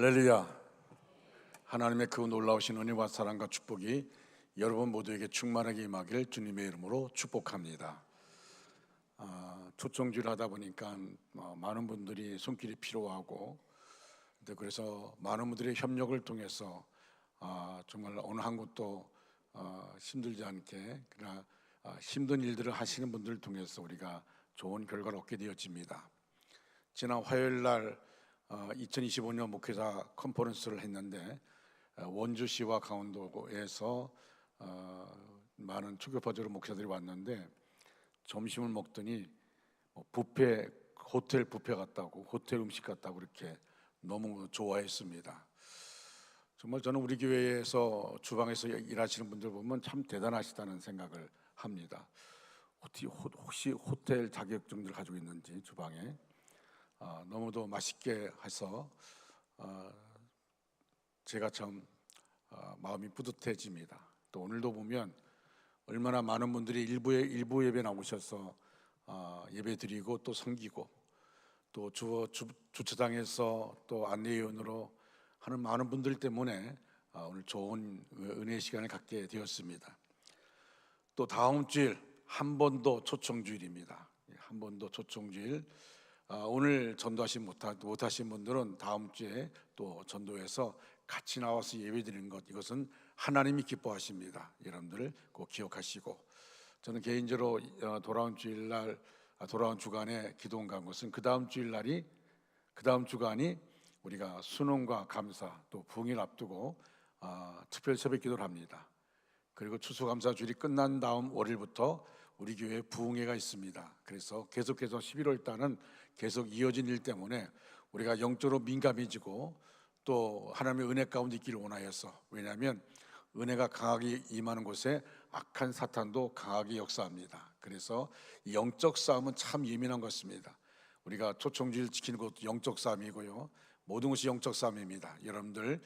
할렐루야. 하나님의 그 놀라우신 은혜와 사랑과 축복이 여러분 모두에게 충만하게 임하기를 주님의 이름으로 축복합니다. 초청주를 하다 보니까 많은 분들이 손길이 필요하고, 그래서 많은 분들의 협력을 통해서 정말 어느 한 곳도 힘들지 않게, 그러나 힘든 일들을 하시는 분들을 통해서 우리가 좋은 결과를 얻게 되어집니다. 지난 화요일 날 2025년 목회자 컨퍼런스를 했는데, 원주시와 강원도에서 많은 초교파적으로 목사들이 왔는데, 점심을 먹더니 뷔페, 호텔 뷔페 같다고, 호텔 음식 같다고 이렇게 너무 좋아했습니다. 정말 저는 우리 교회에서 주방에서 일하시는 분들 보면 참 대단하시다는 생각을 합니다. 혹시 호텔 자격증들 가지고 있는지 주방에 너무도 맛있게 해서 제가 참 마음이 뿌듯해집니다. 또 오늘도 보면 얼마나 많은 분들이 일부 예배 나오셔서 예배 드리고 또 섬기고, 또 주차장에서 또 안내위원으로 하는 많은 분들 때문에 오늘 좋은 은혜의 시간을 갖게 되었습니다. 또 다음 주일 한 번 더 초청주일입니다. 한 번 더 초청주일. 오늘 전도하신 못하신 분들은 다음 주에 또 전도해서 같이 나와서 예배드리는 것, 이것은 하나님이 기뻐하십니다. 여러분들 꼭 기억하시고, 저는 개인적으로 돌아온 주간에 기도원 간 것은 그 다음 주간이 우리가 수능과 감사 또 부흥일 앞두고 특별 새벽 기도를 합니다. 그리고 추수감사 주일이 끝난 다음 월요일부터 우리 교회에 부흥회가 있습니다. 그래서 계속해서 11월 달은 계속 이어진 일 때문에 우리가 영적으로 민감해지고 또 하나님의 은혜 가운데 있기를 원하여서, 왜냐하면 은혜가 강하게 임하는 곳에 악한 사탄도 강하게 역사합니다. 그래서 이 영적 싸움은 참 예민한 것입니다. 우리가 초청주일 지키는 것도 영적 싸움이고요, 모든 것이 영적 싸움입니다. 여러분들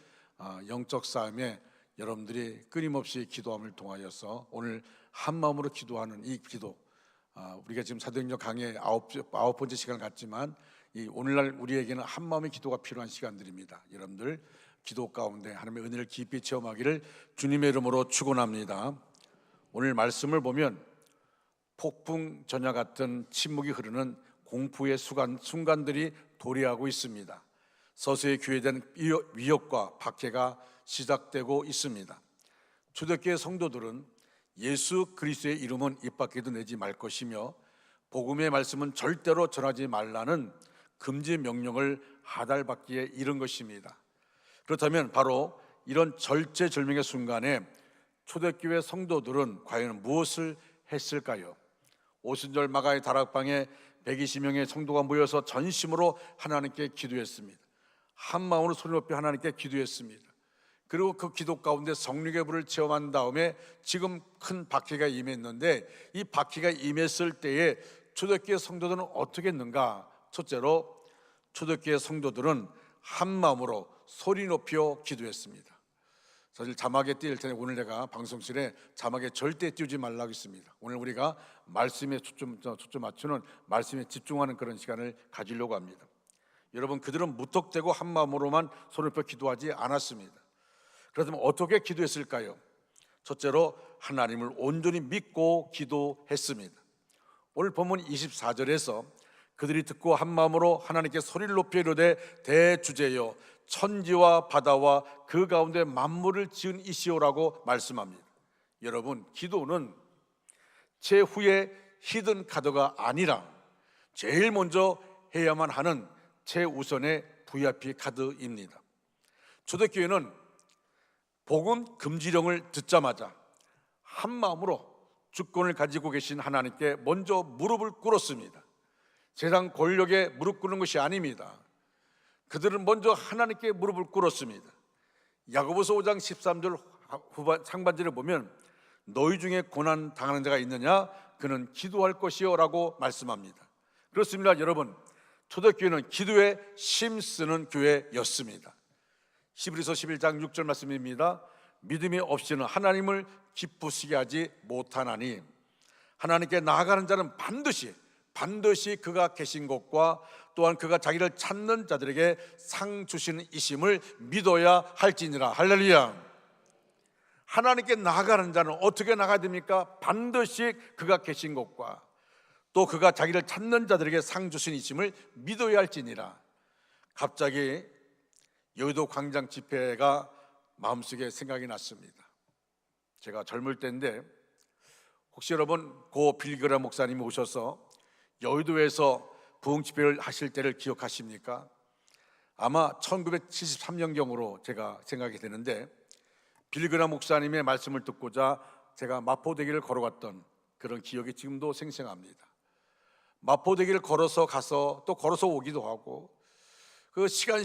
영적 싸움에 여러분들이 끊임없이 기도함을 통하여서 오늘 한 마음으로 기도하는 이 기도, 우리가 지금 사도행전 강의 아홉 번째 시간을 갖지만 이 오늘날 우리에게는 한 마음의 기도가 필요한 시간들입니다. 여러분들 기도 가운데 하나님의 은혜를 깊이 체험하기를 주님의 이름으로 축원합니다. 오늘 말씀을 보면 폭풍 전야 같은 침묵이 흐르는 공포의 순간들이 도래하고 있습니다. 서서히 교회에 대한 위협과 박해가 시작되고 있습니다. 초대교회 성도들은 예수 그리스도의 이름은 입 밖에도 내지 말 것이며 복음의 말씀은 절대로 전하지 말라는 금지 명령을 하달받기에 이른 것입니다. 그렇다면 바로 이런 절체절명의 순간에 초대교회 성도들은 과연 무엇을 했을까요? 오순절 마가의 다락방에 120명의 성도가 모여서 전심으로 하나님께 기도했습니다. 한 마음으로 소리 높여 하나님께 기도했습니다. 그리고 그 기도 가운데 성령의 불을 체험한 다음에 지금 큰 박해가 임했는데, 이 박해가 임했을 때에 초대교회 성도들은 어떻게 했는가? 첫째로 초대교회 성도들은 한 마음으로 소리 높여 기도했습니다. 사실 자막에 띄울 텐데 오늘 내가 방송실에 자막에 절대 띄우지 말라고 했습니다. 오늘 우리가 말씀에 초점 맞추는, 말씀에 집중하는 그런 시간을 가지려고 합니다. 여러분, 그들은 무턱대고 한 마음으로만 손을 펴 기도하지 않았습니다. 그렇다면 어떻게 기도했을까요? 첫째로 하나님을 온전히 믿고 기도했습니다. 오늘 본문 24절에서 그들이 듣고 한 마음으로 하나님께 소리를 높여 이르되 대주제여 천지와 바다와 그 가운데 만물을 지은 이시오라고 말씀합니다. 여러분, 기도는 최후의 히든 카드가 아니라 제일 먼저 해야만 하는 최우선의 VIP 카드입니다. 초대교회는 복음 금지령을 듣자마자 한 마음으로 주권을 가지고 계신 하나님께 먼저 무릎을 꿇었습니다. 세상 권력에 무릎 꿇는 것이 아닙니다. 그들은 먼저 하나님께 무릎을 꿇었습니다. 야고보서 5장 13절 상반절을 보면 너희 중에 고난 당하는 자가 있느냐? 그는 기도할 것이요 라고 말씀합니다. 그렇습니다. 여러분, 초대교회는 기도에 힘쓰는 교회였습니다. 히브리서 11장 6절 말씀입니다. 믿음이 없이는 하나님을 기쁘시게 하지 못하나니 하나님께 나아가는 자는 반드시 반드시 그가 계신 것과 또한 그가 자기를 찾는 자들에게 상 주시는 이심을 믿어야 할지니라. 할렐루야. 하나님께 나아가는 자는 어떻게 나가야 됩니까? 반드시 그가 계신 것과 또 그가 자기를 찾는 자들에게 상 주신 이심을 믿어야 할지니라. 갑자기 여의도 광장 집회가 마음속에 생각이 났습니다. 제가 젊을 때인데 혹시 여러분 고 빌그라 목사님이 오셔서 여의도에서 부흥 집회를 하실 때를 기억하십니까? 아마 1973년경으로 제가 생각이 되는데 빌그라 목사님의 말씀을 듣고자 제가 마포대교를 걸어갔던 그런 기억이 지금도 생생합니다. 마포대교를 걸어서 가서 또 걸어서 오기도 하고 그 시간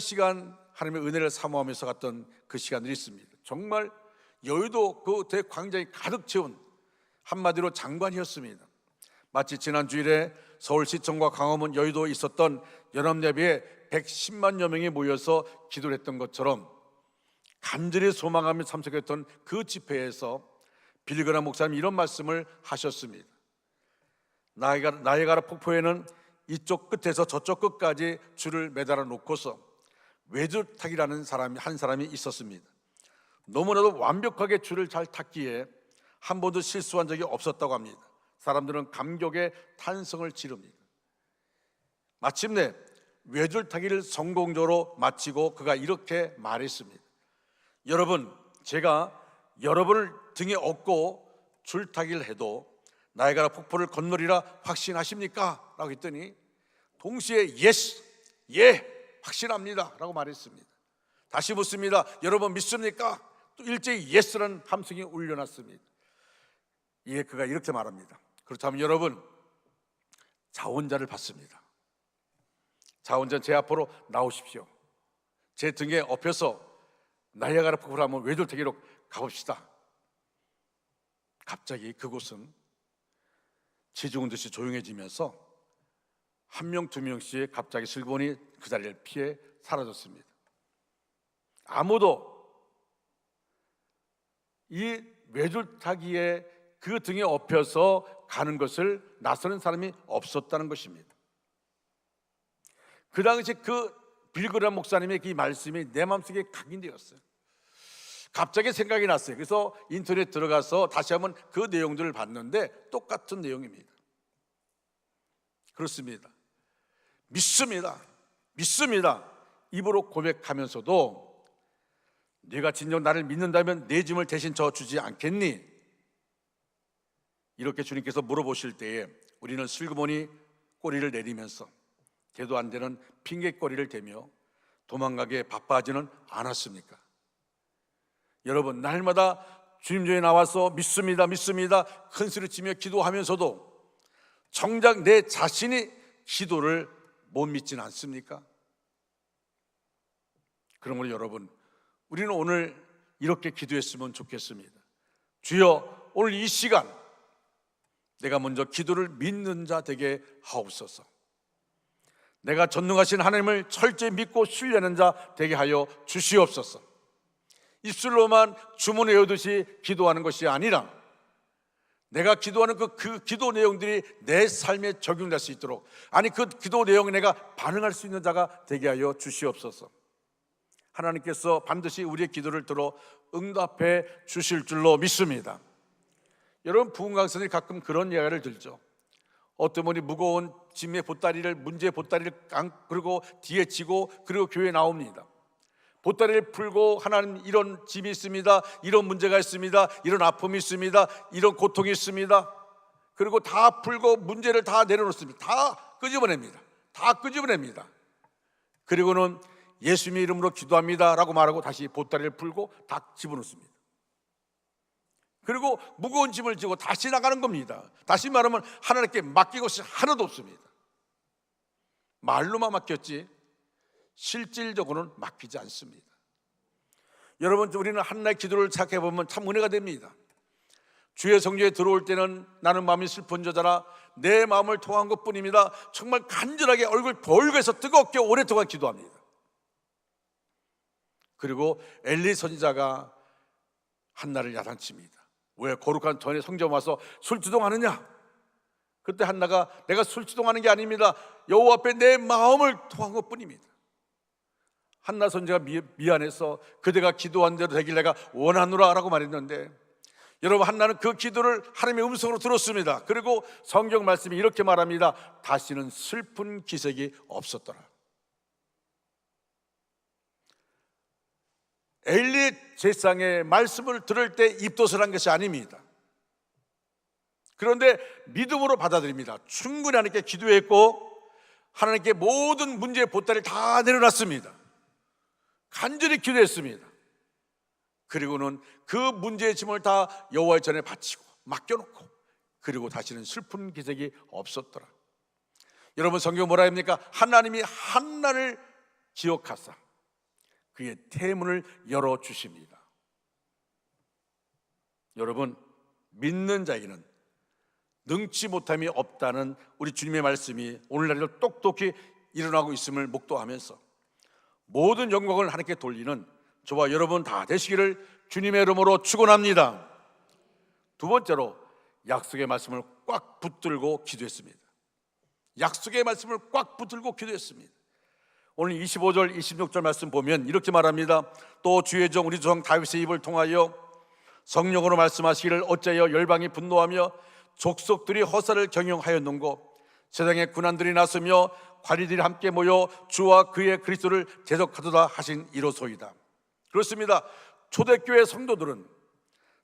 하나님의 은혜를 사모하면서 갔던 그 시간들이 있습니다. 정말 여의도 그 대광장이 가득 채운 한마디로 장관이었습니다. 마치 지난 주일에 서울시청과 광화문 여의도에 있었던 연합예배에 110만여 명이 모여서 기도를 했던 것처럼 간절히 소망하며 참석했던 그 집회에서 빌그라 목사님이 이런 말씀을 하셨습니다. 나이아가라 폭포에는 이쪽 끝에서 저쪽 끝까지 줄을 매달아 놓고서 외줄타기라는 한 사람이 있었습니다. 너무나도 완벽하게 줄을 잘 탔기에 한 번도 실수한 적이 없었다고 합니다. 사람들은 감격의 탄성을 지릅니다. 마침내 외줄타기를 성공적으로 마치고 그가 이렇게 말했습니다. 여러분, 제가 여러분을 등에 업고 줄타기를 해도 나이아가라 폭포를 건너리라 확신하십니까? 라고 했더니 동시에 예스, 예, 확신합니다 라고 말했습니다. 다시 묻습니다. 여러분 믿습니까? 또 일제히 예스라는 함성이 울려났습니다. 예, 그가 이렇게 말합니다. 그렇다면 여러분, 자원자를 받습니다. 자원자 제 앞으로 나오십시오. 제 등에 업혀서 나이아가라 폭포를 한번 외줄타기로 가봅시다. 갑자기 그곳은 지중은 듯이 조용해지면서 한 명, 두 명씩 갑자기 슬그머니 그 자리를 피해 사라졌습니다. 아무도 이 외줄타기에 그 등에 업혀서 가는 것을 나서는 사람이 없었다는 것입니다. 그 당시 그 빌그라 목사님의 그 말씀이 내 마음속에 각인되었어요. 갑자기 생각이 났어요. 그래서 인터넷 들어가서 다시 한번 그 내용들을 봤는데 똑같은 내용입니다. 그렇습니다. 믿습니다. 입으로 고백하면서도 네가 진정 나를 믿는다면 내 짐을 대신 져주지 않겠니? 이렇게 주님께서 물어보실 때에 우리는 슬그머니 꼬리를 내리면서 대도 안 되는 핑계거리를 대며 도망가게 바빠하지는 않았습니까? 여러분, 날마다 주님 전에 나와서 믿습니다 큰 소리 치며 기도하면서도 정작 내 자신이 기도를 못 믿지는 않습니까? 그러므로 여러분, 우리는 오늘 이렇게 기도했으면 좋겠습니다. 주여, 오늘 이 시간 내가 먼저 기도를 믿는 자 되게 하옵소서. 내가 전능하신 하나님을 철저히 믿고 신뢰하는 자 되게 하여 주시옵소서. 입술로만 주문 외우듯이 기도하는 것이 아니라 내가 기도하는 그 기도 내용들이 내 삶에 적용될 수 있도록, 아니 그 기도 내용에 내가 반응할 수 있는 자가 되게 하여 주시옵소서. 하나님께서 반드시 우리의 기도를 들어 응답해 주실 줄로 믿습니다. 여러분, 부흥 강사들이 가끔 그런 이야기를 들죠. 어떤 분이 무거운 짐의 보따리를, 문제의 보따리를 그리고 뒤에 지고 그리고 교회에 나옵니다. 보따리를 풀고 하나님 이런 짐이 있습니다, 이런 문제가 있습니다, 이런 아픔이 있습니다, 이런 고통이 있습니다. 그리고 다 풀고 문제를 다 내려놓습니다. 다 끄집어냅니다. 그리고는 예수님의 이름으로 기도합니다 라고 말하고 다시 보따리를 풀고 다 집어넣습니다. 그리고 무거운 짐을 지고 다시 나가는 겁니다. 다시 말하면 하나님께 맡길 것이 하나도 없습니다. 말로만 맡겼지 실질적으로는 맡기지 않습니다. 여러분, 우리는 한나의 기도를 생각해 보면 참 은혜가 됩니다. 주의 성전에 들어올 때는 나는 마음이 슬픈 자라 내 마음을 통한 것뿐입니다. 정말 간절하게 얼굴 벌게서 뜨겁게 오랫동안 기도합니다. 그리고 엘리 선지자가 한나를 야단칩니다. 왜 거룩한 전에 성전 와서 술주동하느냐? 그때 한나가 내가 술주동하는 게 아닙니다. 여호와 앞에 내 마음을 토한 것뿐입니다. 한나 선지가 미안해서 그대가 기도한 대로 되길 내가 원하노라 라고 말했는데, 여러분, 한나는 그 기도를 하나님의 음성으로 들었습니다. 그리고 성경 말씀이 이렇게 말합니다. 다시는 슬픈 기색이 없었더라. 엘리 제사장의 말씀을 들을 때 입덧을 한 것이 아닙니다. 그런데 믿음으로 받아들입니다. 충분히 하나님께 기도했고 하나님께 모든 문제의 보따리를 다 내려놨습니다. 간절히 기도했습니다. 그리고는 그 문제의 짐을 다 여호와의 전에 바치고 맡겨놓고, 그리고 다시는 슬픈 기색이 없었더라. 여러분, 성경 뭐라 합니까? 하나님이 한나를 기억하사 그의 태문을 열어주십니다. 여러분, 믿는 자에게는 능치 못함이 없다는 우리 주님의 말씀이 오늘날에도 똑똑히 일어나고 있음을 목도하면서 모든 영광을 하나님께 돌리는 저와 여러분 다 되시기를 주님의 이름으로 축원합니다. 두 번째로, 약속의 말씀을 꽉 붙들고 기도했습니다. 약속의 말씀을 꽉 붙들고 기도했습니다. 오늘 25절 26절 말씀 보면 이렇게 말합니다. 또 주의 종 우리 조상 다윗의 입을 통하여 성령으로 말씀하시기를 어찌하여 열방이 분노하며 족속들이 허사를 경영하였는고, 세상의 군환들이 나서며 관리들이 함께 모여 주와 그의 그리스도를 대적하도다 하신 이로소이다. 그렇습니다. 초대교회 성도들은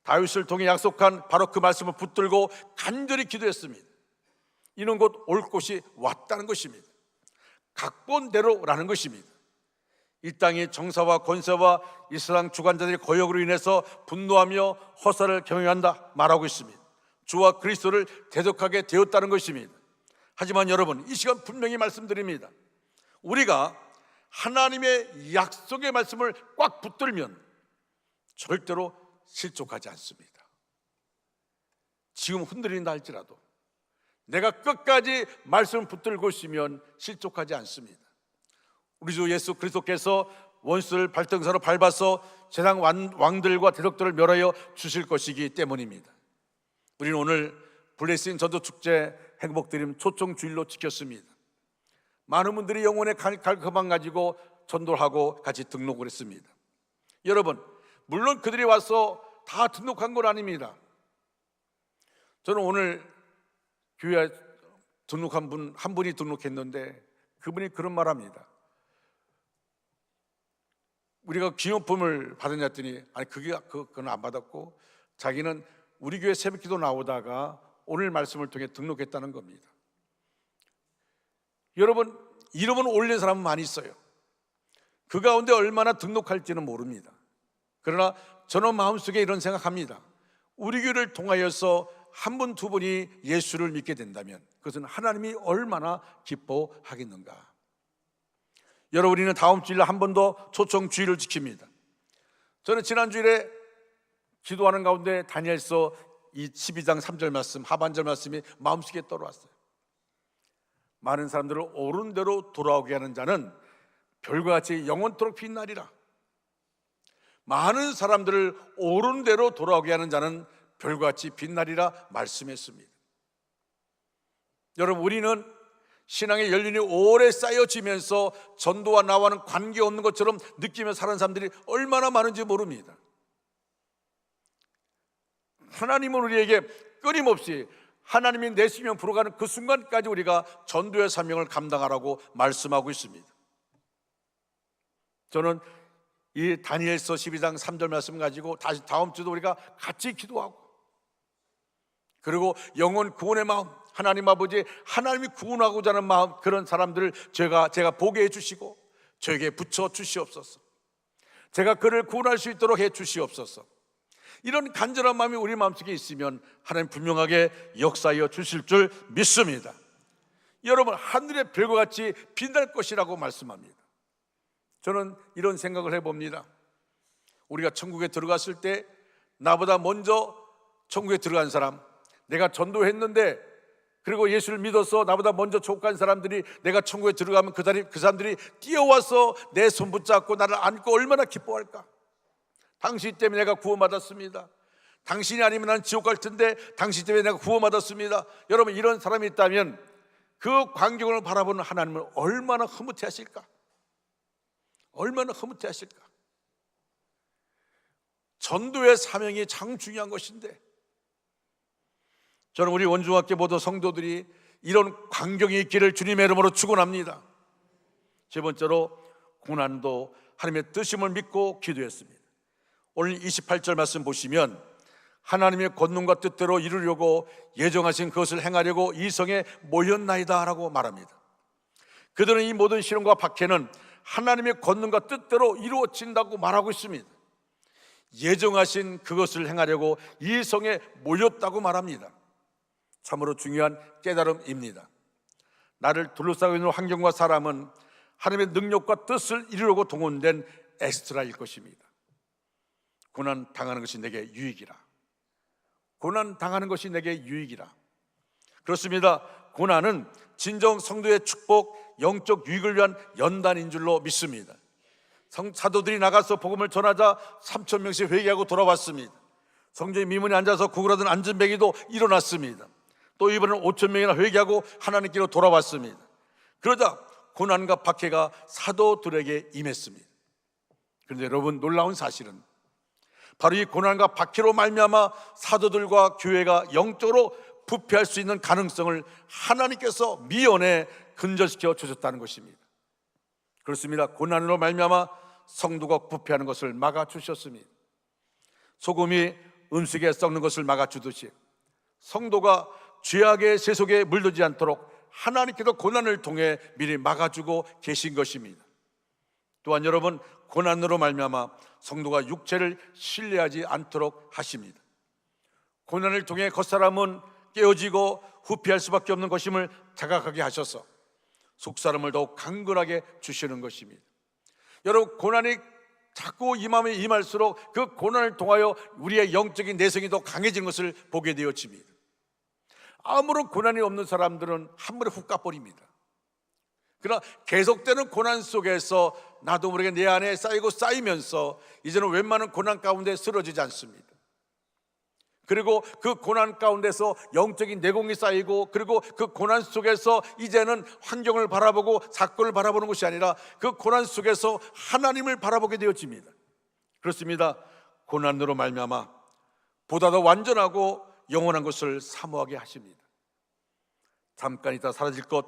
다윗을 통해 약속한 바로 그 말씀을 붙들고 간절히 기도했습니다. 이는 곧 올 곳이 왔다는 것입니다. 각본대로라는 것입니다. 이 땅의 정사와 권세와 이 세상 주관자들의 거역으로 인해서 분노하며 허사를 경영한다 말하고 있습니다. 주와 그리스도를 대적하게 되었다는 것입니다. 하지만 여러분, 이 시간 분명히 말씀드립니다. 우리가 하나님의 약속의 말씀을 꽉 붙들면 절대로 실족하지 않습니다. 지금 흔들린다 할지라도 내가 끝까지 말씀을 붙들고 있으면 실족하지 않습니다. 우리 주 예수 그리스도께서 원수를 발등사로 밟아서 세상 왕들과 대적들을 멸하여 주실 것이기 때문입니다. 우리는 오늘 블레싱 전도축제 행복드림 초청주일로 지켰습니다. 많은 분들이 영혼의 갈급함 가지고 전도를 하고 같이 등록을 했습니다. 여러분, 물론 그들이 와서 다 등록한 건 아닙니다. 저는 오늘 교회에 등록한 한 분이 등록했는데 그분이 그런 말 합니다. 우리가 기념품을 받았냐 했더니 아니 그건 안 받았고 자기는 우리 교회 새벽기도 나오다가 오늘 말씀을 통해 등록했다는 겁니다. 여러분, 이름은 올린 사람은 많이 있어요. 그 가운데 얼마나 등록할지는 모릅니다. 그러나 저는 마음속에 이런 생각합니다. 우리 교회를 통하여서 한 분, 두 분이 예수를 믿게 된다면 그것은 하나님이 얼마나 기뻐하겠는가. 여러분, 우리는 다음 주일에 한 번 더 초청 주일을 지킵니다. 저는 지난 주일에 기도하는 가운데 다니엘서 이 12장 3절 말씀, 하반절 말씀이 마음속에 떠올랐어요. 많은 사람들을 옳은 대로 돌아오게 하는 자는 별과 같이 영원토록 빛나리라. 많은 사람들을 옳은 대로 돌아오게 하는 자는 별과 같이 빛나리라 말씀했습니다. 여러분, 우리는 신앙의 연륜이 오래 쌓여지면서 전도와 나와는 관계없는 것처럼 느끼며 사는 사람들이 얼마나 많은지 모릅니다. 하나님은 우리에게 끊임없이 하나님이 내시면 불어가는 그 순간까지 우리가 전도의 사명을 감당하라고 말씀하고 있습니다. 저는 이 다니엘서 12장 3절 말씀 가지고 다시 다음 주도 우리가 같이 기도하고, 그리고 영혼 구원의 마음, 하나님 아버지, 하나님이 구원하고자 하는 마음, 그런 사람들을 제가 보게 해주시고 저에게 붙여 주시옵소서. 제가 그를 구원할 수 있도록 해 주시옵소서. 이런 간절한 마음이 우리 마음속에 있으면 하나님 분명하게 역사하여 주실 줄 믿습니다. 여러분, 하늘의 별과 같이 빛날 것이라고 말씀합니다. 저는 이런 생각을 해봅니다. 우리가 천국에 들어갔을 때 나보다 먼저 천국에 들어간 사람, 내가 전도했는데 그리고 예수를 믿어서 나보다 먼저 족간 사람들이 내가 천국에 들어가면 그 사람들이 뛰어와서 내 손 붙잡고 나를 안고 얼마나 기뻐할까. 당신 때문에 내가 구원받았습니다. 당신이 아니면 난 지옥 갈 텐데 당신 때문에 내가 구원받았습니다. 여러분, 이런 사람이 있다면 그 광경을 바라보는 하나님을 얼마나 흐뭇해 하실까? 얼마나 흐뭇해 하실까? 전도의 사명이 참 중요한 것인데, 저는 우리 원중학교 모든 성도들이 이런 광경이 있기를 주님의 이름으로 축원합니다. 세 번째로, 고난도 하나님의 뜻임을 믿고 기도했습니다. 오늘 28절 말씀 보시면 하나님의 권능과 뜻대로 이루려고 예정하신 그것을 행하려고 이 성에 모였나이다 라고 말합니다. 그들은 이 모든 시련과 박해는 하나님의 권능과 뜻대로 이루어진다고 말하고 있습니다. 예정하신 그것을 행하려고 이 성에 모였다고 말합니다. 참으로 중요한 깨달음입니다. 나를 둘러싸고 있는 환경과 사람은 하나님의 능력과 뜻을 이루려고 동원된 엑스트라일 것입니다. 고난 당하는 것이 내게 유익이라. 고난 당하는 것이 내게 유익이라. 그렇습니다. 고난은 진정 성도의 축복, 영적 유익을 위한 연단인 줄로 믿습니다. 사도들이 나가서 복음을 전하자 3,000명씩 회개하고 돌아왔습니다. 성전의 미문에 앉아서 구걸하던 안전뱅이도 일어났습니다. 또 이번에는 5,000명이나 회개하고 하나님께로 돌아왔습니다. 그러자 고난과 박해가 사도들에게 임했습니다. 그런데 여러분, 놀라운 사실은 바로 이 고난과 박해로 말미암아 사도들과 교회가 영적으로 부패할 수 있는 가능성을 하나님께서 미연에 근절시켜 주셨다는 것입니다. 그렇습니다. 고난으로 말미암아 성도가 부패하는 것을 막아주셨습니다. 소금이 음식에 썩는 것을 막아주듯이 성도가 죄악의 세속에 물들지 않도록 하나님께서 고난을 통해 미리 막아주고 계신 것입니다. 또한 여러분, 고난으로 말미암아 성도가 육체를 신뢰하지 않도록 하십니다. 고난을 통해 겉사람은 깨어지고 후피할 수밖에 없는 것임을 자각하게 하셔서 속사람을 더욱 강건하게 주시는 것입니다. 여러분, 고난이 자꾸 임하면 임할수록 그 고난을 통하여 우리의 영적인 내성이 더 강해지는 것을 보게 되어집니다. 아무런 고난이 없는 사람들은 한 번에 훅 가버립니다. 그러나 계속되는 고난 속에서 나도 모르게 내 안에 쌓이고 쌓이면서 이제는 웬만한 고난 가운데 쓰러지지 않습니다. 그리고 그 고난 가운데서 영적인 내공이 쌓이고, 그리고 그 고난 속에서 이제는 환경을 바라보고 사건을 바라보는 것이 아니라 그 고난 속에서 하나님을 바라보게 되어집니다. 그렇습니다. 고난으로 말미암아 보다 더 완전하고 영원한 것을 사모하게 하십니다. 잠깐 있다 사라질 것,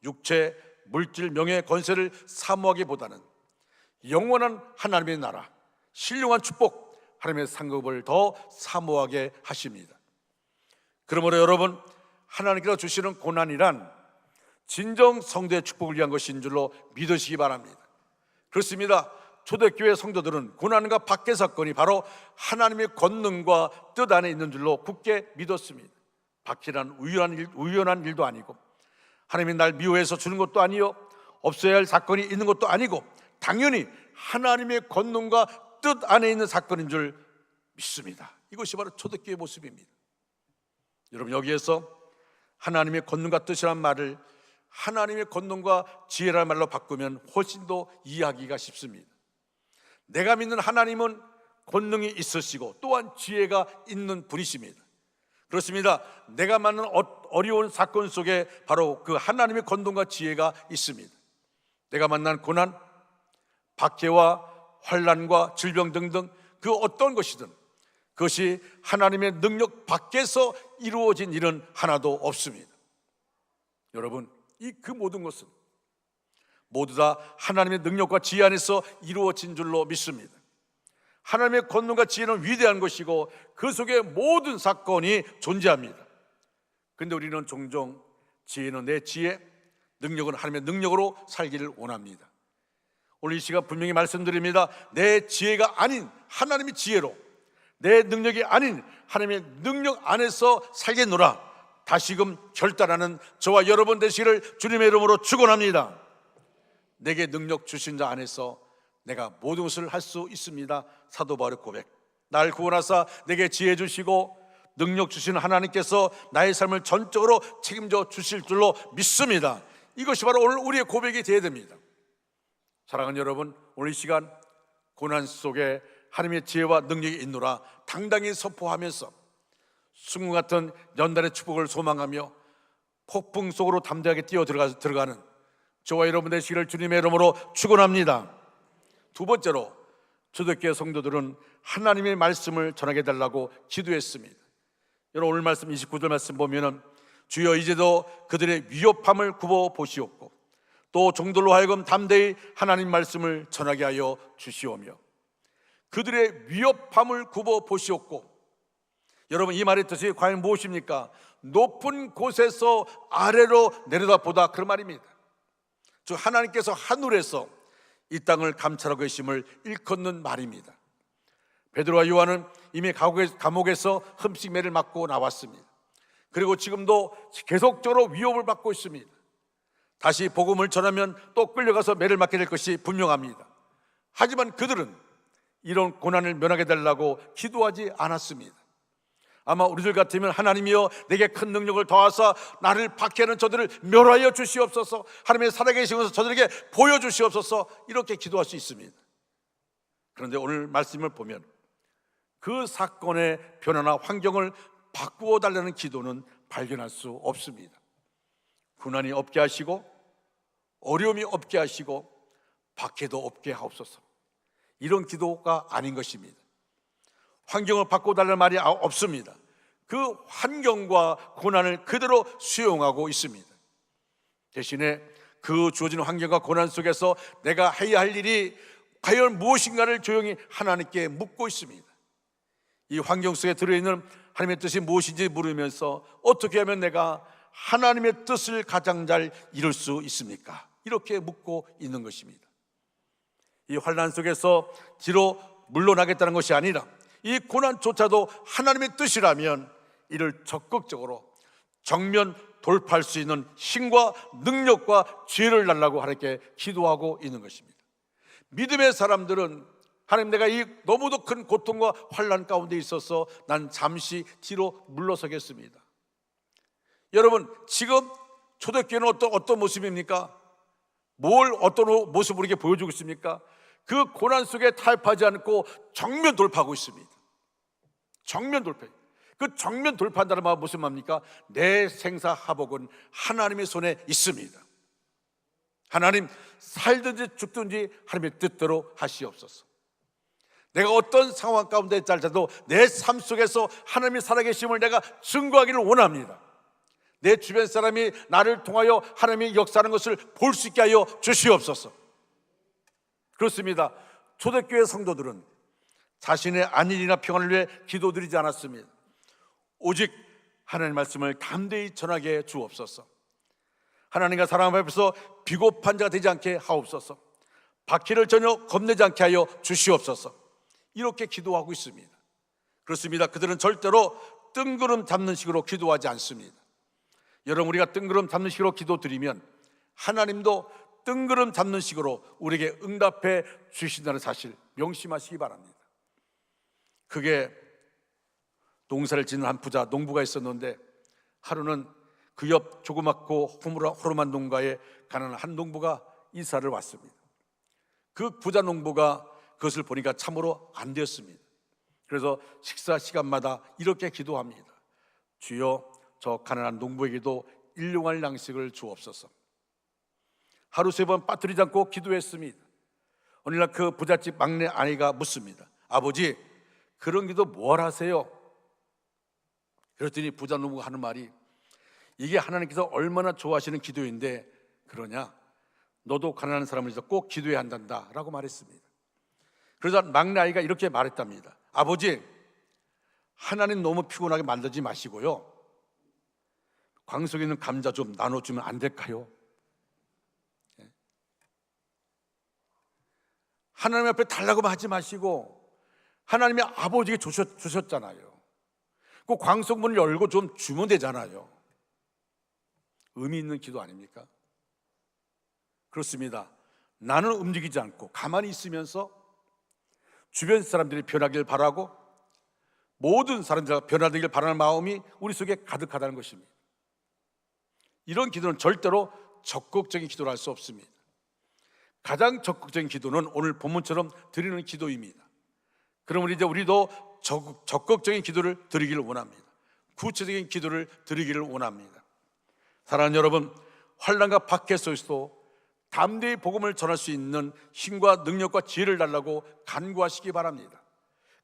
육체, 물질, 명예, 권세를 사모하기보다는 영원한 하나님의 나라, 신령한 축복, 하나님의 상급을 더 사모하게 하십니다. 그러므로 여러분, 하나님께서 주시는 고난이란 진정 성도의 축복을 위한 것인 줄로 믿으시기 바랍니다. 그렇습니다. 초대교회 성도들은 고난과 박해 사건이 바로 하나님의 권능과 뜻 안에 있는 줄로 굳게 믿었습니다. 박해란 우연한 일도 아니고, 하나님이 날 미워해서 주는 것도 아니요, 없어야 할 사건이 있는 것도 아니고, 당연히 하나님의 권능과 뜻 안에 있는 사건인 줄 믿습니다. 이것이 바로 초대교회의 모습입니다. 여러분, 여기에서 하나님의 권능과 뜻이란 말을 하나님의 권능과 지혜라는 말로 바꾸면 훨씬 더 이해하기가 쉽습니다. 내가 믿는 하나님은 권능이 있으시고 또한 지혜가 있는 분이십니다. 그렇습니다. 내가 만난 어려운 사건 속에 바로 그 하나님의 권능과 지혜가 있습니다. 내가 만난 고난, 박해와 환난과 질병 등등 그 어떤 것이든 그것이 하나님의 능력 밖에서 이루어진 일은 하나도 없습니다. 여러분, 그 모든 것은 모두 다 하나님의 능력과 지혜 안에서 이루어진 줄로 믿습니다. 하나님의 권능과 지혜는 위대한 것이고 그 속에 모든 사건이 존재합니다. 그런데 우리는 종종 지혜는 내 지혜, 능력은 하나님의 능력으로 살기를 원합니다. 오늘 이 시간 분명히 말씀드립니다. 내 지혜가 아닌 하나님의 지혜로, 내 능력이 아닌 하나님의 능력 안에서 살겠노라 다시금 결단하는 저와 여러분 되시기를 주님의 이름으로 축원합니다. 내게 능력 주신 자 안에서 내가 모든 것을 할 수 있습니다. 사도 바울의 고백, 날 구원하사 내게 지혜 주시고 능력 주시는 하나님께서 나의 삶을 전적으로 책임져 주실 줄로 믿습니다. 이것이 바로 오늘 우리의 고백이 되어야 됩니다. 사랑하는 여러분, 오늘 이 시간 고난 속에 하나님의 지혜와 능력이 있노라 당당히 선포하면서 순금 같은 연단의 축복을 소망하며 폭풍 속으로 담대하게 뛰어 들어가는 저와 여러분 되시기를 주님의 이름으로 축원합니다. 두 번째로 초대교회 성도들은 하나님의 말씀을 전하게 해달라고 기도했습니다. 여러분 오늘 말씀 29절 말씀 보면은 주여 이제도 그들의 위협함을 굽어 보시옵고 또 종들로 하여금 담대히 하나님 말씀을 전하게 하여 주시오며, 그들의 위협함을 굽어 보시옵고, 여러분 이 말의 뜻이 과연 무엇입니까? 높은 곳에서 아래로 내려다보다, 그런 말입니다. 즉 하나님께서 하늘에서 이 땅을 감찰하고 계심을 일컫는 말입니다. 베드로와 요한은 이미 감옥에서 흠식매를 맞고 나왔습니다. 그리고 지금도 계속적으로 위협을 받고 있습니다. 다시 복음을 전하면 또 끌려가서 매를 맞게 될 것이 분명합니다. 하지만 그들은 이런 고난을 면하게 달라고 기도하지 않았습니다. 아마 우리들 같으면 하나님이여 내게 큰 능력을 더하사 나를 박해하는 저들을 멸하여 주시옵소서, 하나님의 살아계신 것을 저들에게 보여주시옵소서, 이렇게 기도할 수 있습니다. 그런데 오늘 말씀을 보면 그 사건의 변화나 환경을 바꾸어 달라는 기도는 발견할 수 없습니다. 고난이 없게 하시고 어려움이 없게 하시고 박해도 없게 하옵소서, 이런 기도가 아닌 것입니다. 환경을 바꿔달라는 말이 없습니다. 그 환경과 고난을 그대로 수용하고 있습니다. 대신에 그 주어진 환경과 고난 속에서 내가 해야 할 일이 과연 무엇인가를 조용히 하나님께 묻고 있습니다. 이 환경 속에 들어있는 하나님의 뜻이 무엇인지 물으면서 어떻게 하면 내가 하나님의 뜻을 가장 잘 이룰 수 있습니까? 이렇게 묻고 있는 것입니다. 이 환난 속에서 뒤로 물러나겠다는 것이 아니라 이 고난조차도 하나님의 뜻이라면 이를 적극적으로 정면 돌파할 수 있는 힘과 능력과 지혜를 달라고 하나님께 기도하고 있는 것입니다. 믿음의 사람들은 하나님, 내가 이 너무도 큰 고통과 환난 가운데 있어서 난 잠시 뒤로 물러서겠습니다. 여러분 지금 초대교회는 어떤 모습입니까? 어떤 모습으로 이렇게 보여주고 있습니까? 그 고난 속에 타협하지 않고 정면 돌파하고 있습니다. 정면 돌파. 그 정면 돌파한다는 말은 무슨 말입니까? 내 생사하복은 하나님의 손에 있습니다. 하나님, 살든지 죽든지 하나님의 뜻대로 하시옵소서. 내가 어떤 상황 가운데 있을지라도 내 삶 속에서 하나님이 살아계심을 내가 증거하기를 원합니다. 내 주변 사람이 나를 통하여 하나님이 역사하는 것을 볼 수 있게 하여 주시옵소서. 그렇습니다. 초대교회 성도들은 자신의 안일이나 평안을 위해 기도드리지 않았습니다. 오직 하나님의 말씀을 담대히 전하게 주옵소서. 하나님과 사람 앞에서 비겁한 자가 되지 않게 하옵소서. 박해를 전혀 겁내지 않게 하여 주시옵소서. 이렇게 기도하고 있습니다. 그렇습니다. 그들은 절대로 뜬구름 잡는 식으로 기도하지 않습니다. 여러분, 우리가 뜬구름 잡는 식으로 기도드리면 하나님도 뜬구름 잡는 식으로 우리에게 응답해 주신다는 사실 명심하시기 바랍니다. 그게 농사를 짓는 한 부자 농부가 있었는데, 하루는 그 옆 조그맣고 호름한 농가에 가난한 한 농부가 이사를 왔습니다. 그 부자 농부가 그것을 보니까 참으로 안 되었습니다. 그래서 식사 시간마다 이렇게 기도합니다. 주여, 저 가난한 농부에게도 일용할 양식을 주옵소서. 하루 3번 빠뜨리지 않고 기도했습니다. 어느 날 그 부잣집 막내 아이가 묻습니다. 아버지, 그런 기도 뭘 하세요? 그랬더니 부자 농부가 하는 말이, 이게 하나님께서 얼마나 좋아하시는 기도인데 그러냐? 너도 가난한 사람을 위해서 꼭 기도해야 한단다 라고 말했습니다. 그러자 막내 아이가 이렇게 말했답니다. 아버지, 하나님 너무 피곤하게 만들지 마시고요, 광 속에 있는 감자 좀 나눠주면 안 될까요? 하나님 앞에 달라고만 하지 마시고 하나님이 아버지에게 주셨잖아요. 그 광석문을 열고 좀 주면 되잖아요. 의미 있는 기도 아닙니까? 그렇습니다. 나는 움직이지 않고 가만히 있으면서 주변 사람들이 변하길 바라고 모든 사람들이 변화되길 바라는 마음이 우리 속에 가득하다는 것입니다. 이런 기도는 절대로 적극적인 기도를 할 수 없습니다. 가장 적극적인 기도는 오늘 본문처럼 드리는 기도입니다. 그럼 우리도 적극적인 기도를 드리기를 원합니다. 구체적인 기도를 드리기를 원합니다. 사랑하는 여러분, 환난과 박해 속에서도 담대히 복음을 전할 수 있는 힘과 능력과 지혜를 달라고 간구하시기 바랍니다.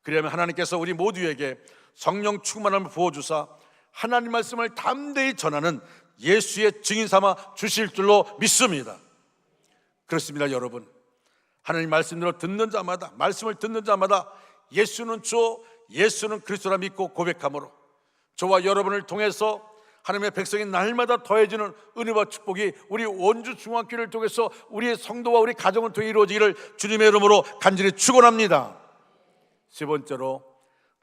그러면 하나님께서 우리 모두에게 성령 충만함을 부어주사 하나님 말씀을 담대히 전하는 예수의 증인 삼아 주실 줄로 믿습니다. 그렇습니다. 여러분, 하나님 말씀대로 말씀을 듣는 자마다 예수는 주, 예수는 그리스도라 믿고 고백함으로 저와 여러분을 통해서 하나님의 백성이 날마다 더해지는 은혜와 축복이 우리 원주 중앙교회를 통해서 우리의 성도와 우리 가정을 통해 이루어지기를 주님의 이름으로 간절히 축원합니다. 세 번째로,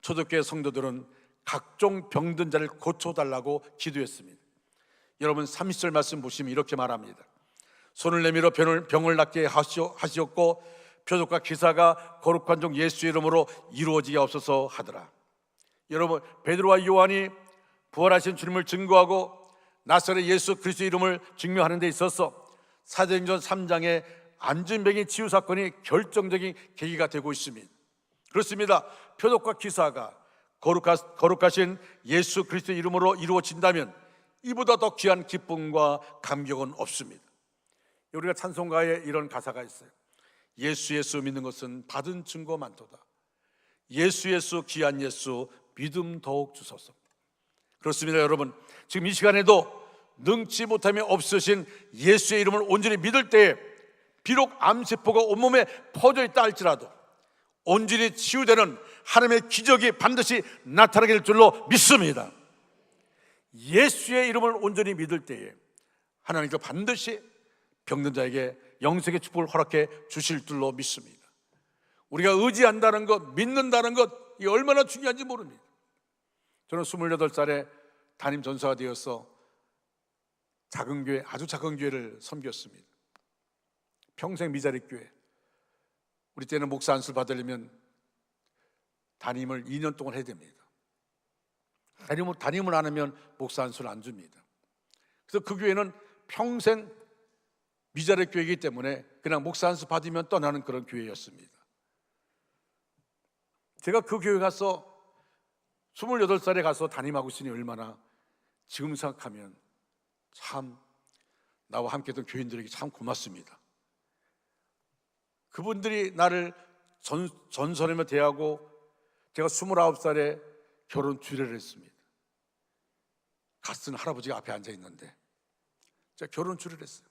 초대교회 성도들은 각종 병든 자를 고쳐달라고 기도했습니다. 여러분 30절 말씀 보시면 이렇게 말합니다. 손을 내밀어 병을 낫게 하시었고 표적과 기사가 거룩한 종 예수의 이름으로 이루어지게 없어서 하더라. 여러분, 베드로와 요한이 부활하신 주님을 증거하고 나사렛 예수 그리스도의 이름을 증명하는 데 있어서 사도행전 3장의 안진병의 치유 사건이 결정적인 계기가 되고 있습니다. 그렇습니다. 표적과 기사가 거룩하신 예수 그리스도의 이름으로 이루어진다면 이보다 더 귀한 기쁨과 감격은 없습니다. 우리가 찬송가에 이런 가사가 있어요. 예수 믿는 것은 받은 증거 많도다. 예수 귀한 예수 믿음 더욱 주소서. 그렇습니다. 여러분, 지금 이 시간에도 능치 못함이 없으신 예수의 이름을 온전히 믿을 때에 비록 암세포가 온몸에 퍼져 있다 할지라도 온전히 치유되는 하나님의 기적이 반드시 나타나게 될 줄로 믿습니다. 예수의 이름을 온전히 믿을 때에 하나님께서 반드시 병든 자에게 영생의 축복을 허락해 주실 줄로 믿습니다. 우리가 의지한다는 것, 믿는다는 것, 이 얼마나 중요한지 모릅니다. 저는 28살에 담임 전사가 되어서 작은 교회, 아주 작은 교회를 섬겼습니다. 평생 미자리 교회. 우리 때는 목사 안수를 받으려면 담임을 2년 동안 해야 됩니다. 담임을 안 하면 목사 안수를 안 줍니다. 그래서 그 교회는 평생 미자리 교회이기 때문에 그냥 목사 안수 받으면 떠나는 그런 교회였습니다. 제가 그 교회 가서 28살에 가서 담임하고 있으니 얼마나 지금 생각하면 참 나와 함께 했던 교인들에게 참 고맙습니다. 그분들이 나를 전선하며 대하고 제가 29살에 결혼 주례를 했습니다. 갓쓴 할아버지가 앞에 앉아 있는데 제가 결혼 주례를 했어요.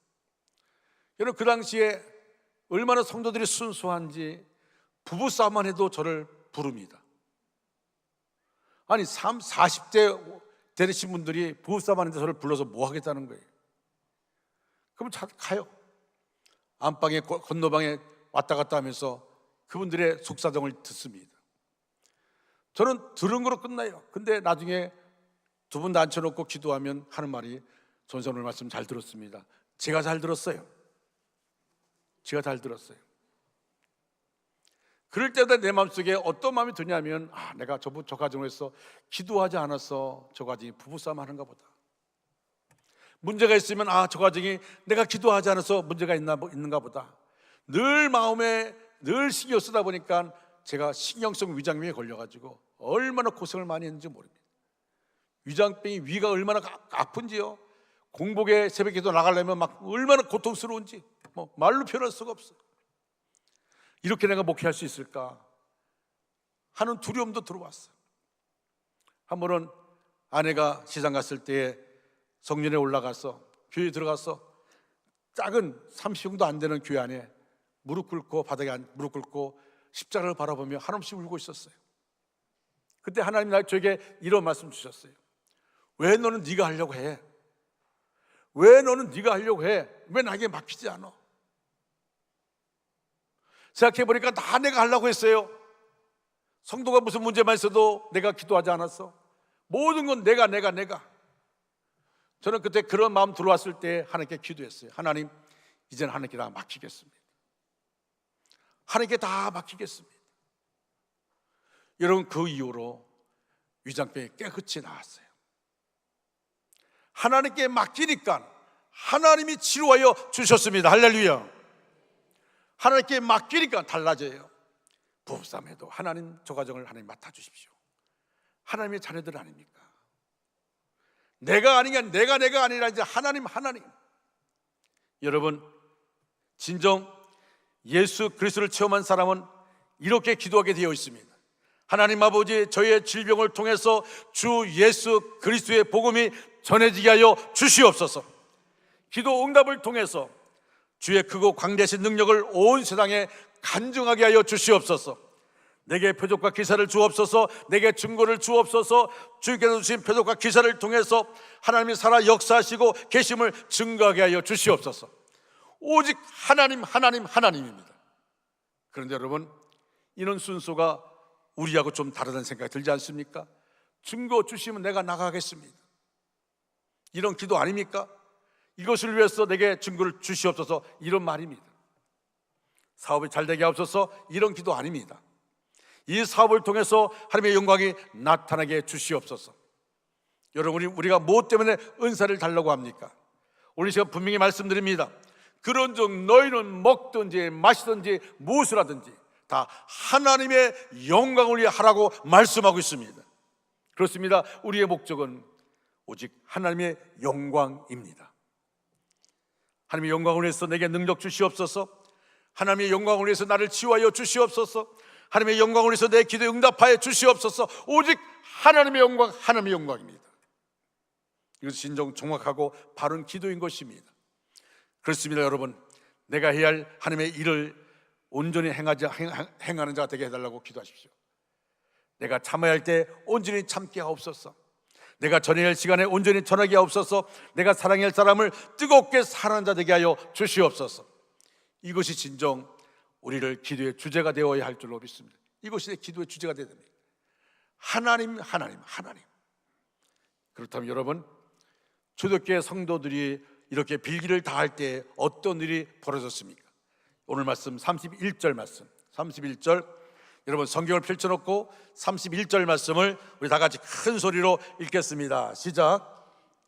여러분, 그 당시에 얼마나 성도들이 순수한지 부부싸움만 해도 저를 부릅니다. 아니 40대 되신 분들이 부부싸움 하는데 저를 불러서 뭐 하겠다는 거예요. 그럼 가요. 안방에 건너방에 왔다 갔다 하면서 그분들의 속사정을 듣습니다. 저는 들은 거로 끝나요. 근데 나중에 두 분 다 앉혀놓고 기도하면 하는 말이, 전사 오늘 말씀 잘 들었습니다. 제가 잘 들었어요. 제가 잘 들었어요. 그럴 때마다 내 마음속에 어떤 마음이 드냐면, 내가 저 가정에서 기도하지 않아서 저 가정이 부부싸움 하는가 보다. 문제가 있으면 저 가정이 내가 기도하지 않아서 문제가 있는가 보다. 늘 마음에 늘 신경 쓰다 보니까 제가 신경성 위장병에 걸려가지고 얼마나 고생을 많이 했는지 모릅니다. 위장병이 위가 얼마나 아픈지요. 공복에 새벽에도 나가려면 막 얼마나 고통스러운지 말로 표현할 수가 없어요. 이렇게 내가 목회할 수 있을까 하는 두려움도 들어왔어요. 한 번은 아내가 시장 갔을 때에 성전에 올라가서 교회에 들어가서 작은 30평도 안 되는 교회 안에 무릎 꿇고 바닥에 무릎 꿇고 십자가를 바라보며 한없이 울고 있었어요. 그때 하나님 저에게 이런 말씀 주셨어요. 왜 너는 네가 하려고 해? 왜 너는 네가 하려고 해? 왜 나에게 맡기지 않아? 생각해보니까 다 내가 하려고 했어요. 성도가 무슨 문제만 있어도 내가 기도하지 않았어. 모든 건 내가. 저는 그때 그런 마음 들어왔을 때 하나님께 기도했어요. 하나님, 이제는 하나님께 다 맡기겠습니다. 하나님께 다 맡기겠습니다. 여러분, 그 이후로 위장병이 깨끗이 나았어요. 하나님께 맡기니까 하나님이 치료하여 주셨습니다. 할렐루야. 하나님께 맡기니까 달라져요. 부부싸움에도 하나님 저 가정을 하나님 맡아주십시오. 하나님의 자녀들 아닙니까? 내가 아니냐, 내가 아니라 이제 하나님. 여러분, 진정 예수 그리스도를 체험한 사람은 이렇게 기도하게 되어 있습니다. 하나님 아버지, 저희의 질병을 통해서 주 예수 그리스도의 복음이 전해지게 하여 주시옵소서. 기도 응답을 통해서 주의 크고 광대하신 능력을 온 세상에 간증하게 하여 주시옵소서. 내게 표적과 기사를 주옵소서. 내게 증거를 주옵소서. 주께서 주신 표적과 기사를 통해서 하나님이 살아 역사하시고 계심을 증거하게 하여 주시옵소서. 오직 하나님입니다. 그런데 여러분, 이런 순서가 우리하고 좀 다르다는 생각이 들지 않습니까? 증거 주시면 내가 나가겠습니다. 이런 기도 아닙니까? 이것을 위해서 내게 증거를 주시옵소서, 이런 말입니다. 사업이 잘 되게 하옵소서, 이런 기도 아닙니다. 이 사업을 통해서 하나님의 영광이 나타나게 주시옵소서. 여러분, 우리가 무엇 때문에 은사를 달라고 합니까? 오늘 제가 분명히 말씀드립니다. 그런즉 너희는 먹든지 마시든지 무엇을 하든지 다 하나님의 영광을 위해 하라고 말씀하고 있습니다. 그렇습니다. 우리의 목적은 오직 하나님의 영광입니다. 하나님의 영광을 위해서 내게 능력 주시옵소서. 하나님의 영광을 위해서 나를 치유하여 주시옵소서. 하나님의 영광을 위해서 내 기도에 응답하여 주시옵소서. 오직 하나님의 영광입니다. 이것이 진정 정확하고 바른 기도인 것입니다. 그렇습니다. 여러분, 내가 해야 할 하나님의 일을 온전히 행하는 자가 되게 해달라고 기도하십시오. 내가 참아야 할 때 온전히 참게 하옵소서. 내가 전해야 할 시간에 온전히 전하게 하옵소서. 내가 사랑해야 할 사람을 뜨겁게 사랑하는 자 되게 하여 주시옵소서. 이것이 진정 우리를 기도의 주제가 되어야 할 줄로 믿습니다. 이것이 내 기도의 주제가 되어야 됩니다. 하나님. 그렇다면 여러분, 초대교회 성도들이 이렇게 빌기를 다할 때 어떤 일이 벌어졌습니까? 오늘 말씀 31절 말씀, 31절, 여러분 성경을 펼쳐놓고 31절 말씀을 우리 다 같이 큰 소리로 읽겠습니다. 시작.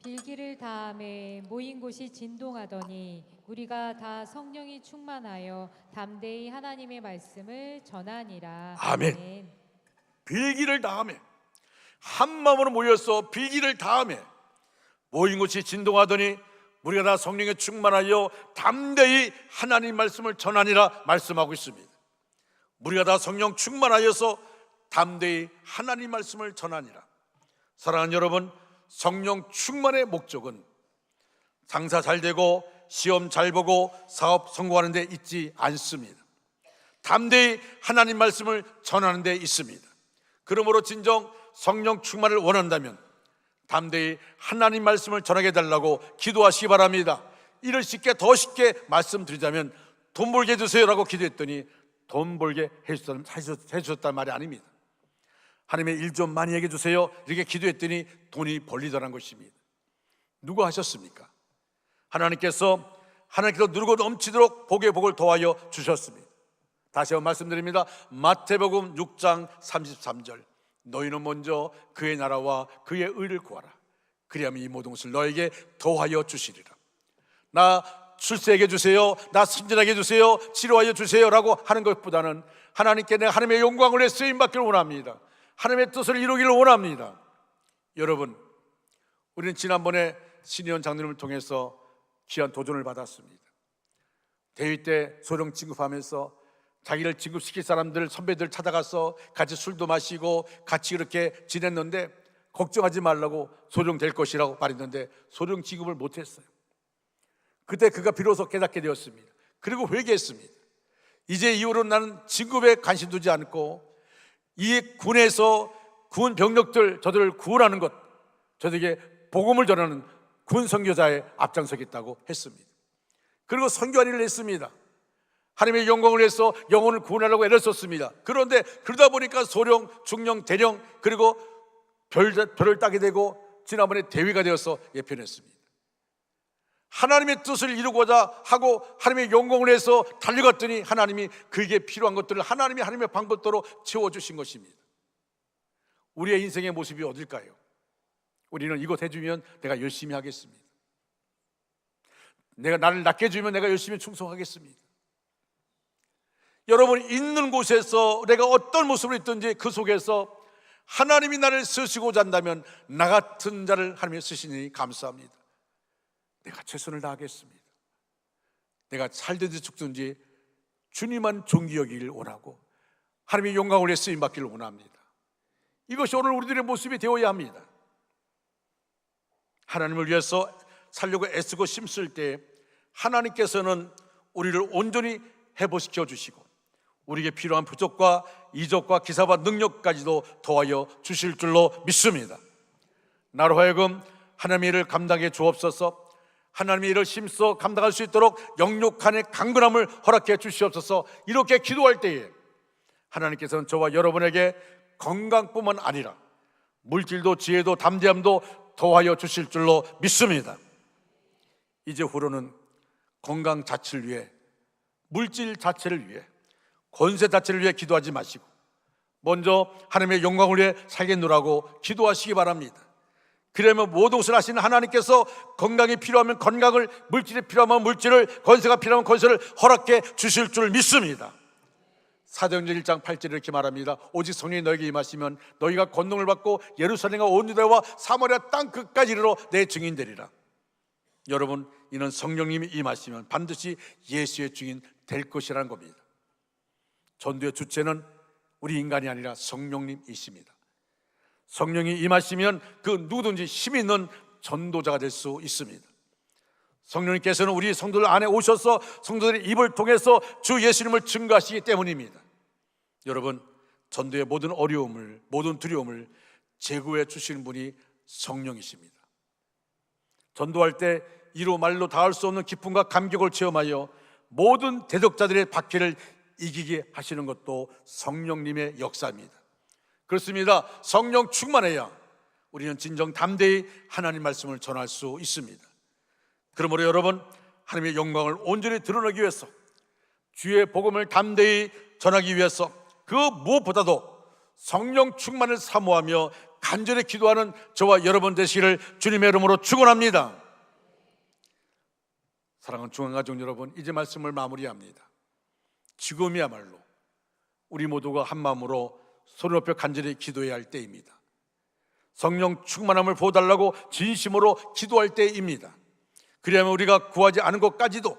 빌기를 다함에 모인 곳이 진동하더니 우리가 다 성령이 충만하여 담대히 하나님의 말씀을 전하니라. 아멘. 빌기를 다함에, 한 마음으로 모여서 빌기를 다함에 모인 곳이 진동하더니 우리가 다 성령에 충만하여 담대히 하나님 말씀을 전하니라 말씀하고 있습니다. 우리가 다 성령 충만하여서 담대히 하나님 말씀을 전하니라. 사랑하는 여러분, 성령 충만의 목적은 장사 잘 되고 시험 잘 보고 사업 성공하는 데 있지 않습니다. 담대히 하나님 말씀을 전하는 데 있습니다. 그러므로 진정 성령 충만을 원한다면 담대히 하나님 말씀을 전하게 해달라고 기도하시기 바랍니다. 이를 더 쉽게 말씀드리자면 돈 벌게 해주세요라고 기도했더니 돈 벌게 해주셨다는 말이 아닙니다. 하나님의 일 좀 많이 얘기해 주세요 이렇게 기도했더니 돈이 벌리더라는 것입니다. 누가 하셨습니까? 하나님께서 누르고 넘치도록 복의 복을 더하여 주셨습니다. 다시 한번 말씀드립니다. 마태복음 6장 33절, 너희는 먼저 그의 나라와 그의 의를 구하라. 그리하면 이 모든 것을 너에게 더하여 주시리라. 나 출세하게 해주세요, 나 승진하게 해주세요, 치료하여 주세요 라고 하는 것보다는 하나님께 내가 하나님의 영광을 위해 쓰임받기를 원합니다. 하나님의 뜻을 이루기를 원합니다. 여러분, 우리는 지난번에 신희원 장로님을 통해서 귀한 도전을 받았습니다. 대회 때 소령 진급하면서 자기를 진급시킬 사람들, 선배들 찾아가서 같이 술도 마시고 같이 이렇게 지냈는데 걱정하지 말라고 소령 될 것이라고 말했는데 소령 진급을 못했어요. 그때 그가 비로소 깨닫게 되었습니다. 그리고 회개했습니다. 이제 이후로는 나는 진급에 관심 두지 않고 이 군에서 군 병력들, 저들을 구원하는 것, 저들에게 복음을 전하는 군 선교자의 앞장서겠다고 했습니다. 그리고 선교한 일을 했습니다. 하나님의 영광을 위해서 영혼을 구원하려고 애를 썼습니다. 그런데 그러다 보니까 소령, 중령, 대령, 그리고 별을 따게 되고 지난번에 대위가 되어서 예편했습니다. 하나님의 뜻을 이루고자 하고 하나님의 영광을 위해서 달려갔더니 하나님이 그에게 필요한 것들을 하나님의 방법대로 채워주신 것입니다. 우리의 인생의 모습이 어딜까요? 우리는 이것 해주면 내가 열심히 하겠습니다. 내가 나를 낫게 해주면 내가 열심히 충성하겠습니다. 여러분 있는 곳에서 내가 어떤 모습을 있든지 그 속에서 하나님이 나를 쓰시고자 한다면 나 같은 자를 하나님이 쓰시니 감사합니다. 내가 최선을 다하겠습니다. 내가 살든지 죽든지 주님만 존귀 여기길 원하고 하나님의 영광을 위해 쓰임받기를 원합니다. 이것이 오늘 우리들의 모습이 되어야 합니다. 하나님을 위해서 살려고 애쓰고 힘쓸 때 하나님께서는 우리를 온전히 회복시켜 주시고 우리에게 필요한 부족과 이적과 기사와 능력까지도 더하여 주실 줄로 믿습니다. 나로 하여금 하나님의 일을 감당해 주옵소서. 하나님의 일을 힘써 감당할 수 있도록 영육간의 강건함을 허락해 주시옵소서. 이렇게 기도할 때에 하나님께서는 저와 여러분에게 건강뿐만 아니라 물질도 지혜도 담대함도 더하여 주실 줄로 믿습니다. 이제 후로는 건강 자체를 위해, 물질 자체를 위해, 권세 자체를 위해 기도하지 마시고 먼저 하나님의 영광을 위해 살겠노라고 기도하시기 바랍니다. 그러면 모든 것을 하시는 하나님께서 건강이 필요하면 건강을, 물질이 필요하면 물질을, 권세가 필요하면 권세를 허락해 주실 줄 믿습니다. 사도행전 1장 8절에 이렇게 말합니다. 오직 성령이 너에게 임하시면 너희가 권능을 받고 예루살렘과 온 유다와 사마리아 땅 끝까지 이르러 내 증인 되리라. 여러분, 이는 성령님이 임하시면 반드시 예수의 증인 될 것이라는 겁니다. 전도의 주체는 우리 인간이 아니라 성령님이십니다. 성령이 임하시면 그 누구든지 힘 있는 전도자가 될 수 있습니다. 성령님께서는 우리 성도들 안에 오셔서 성도들의 입을 통해서 주 예수님을 증거하시기 때문입니다. 여러분, 전도의 모든 어려움을, 모든 두려움을 제거해 주시는 분이 성령이십니다. 전도할 때 이로 말로 다 할 수 없는 기쁨과 감격을 체험하여 모든 대적자들의 박해를 이기게 하시는 것도 성령님의 역사입니다. 그렇습니다. 성령 충만해야 우리는 진정 담대히 하나님 말씀을 전할 수 있습니다. 그러므로 여러분, 하나님의 영광을 온전히 드러내기 위해서, 주의 복음을 담대히 전하기 위해서 그 무엇보다도 성령 충만을 사모하며 간절히 기도하는 저와 여러분 되시기를 주님의 이름으로 축원합니다. 사랑하는 중앙가족 여러분, 이제 말씀을 마무리합니다. 지금이야말로 우리 모두가 한 마음으로 소리 높여 간절히 기도해야 할 때입니다. 성령 충만함을 부어달라고 진심으로 기도할 때입니다. 그리하면 우리가 구하지 않은 것까지도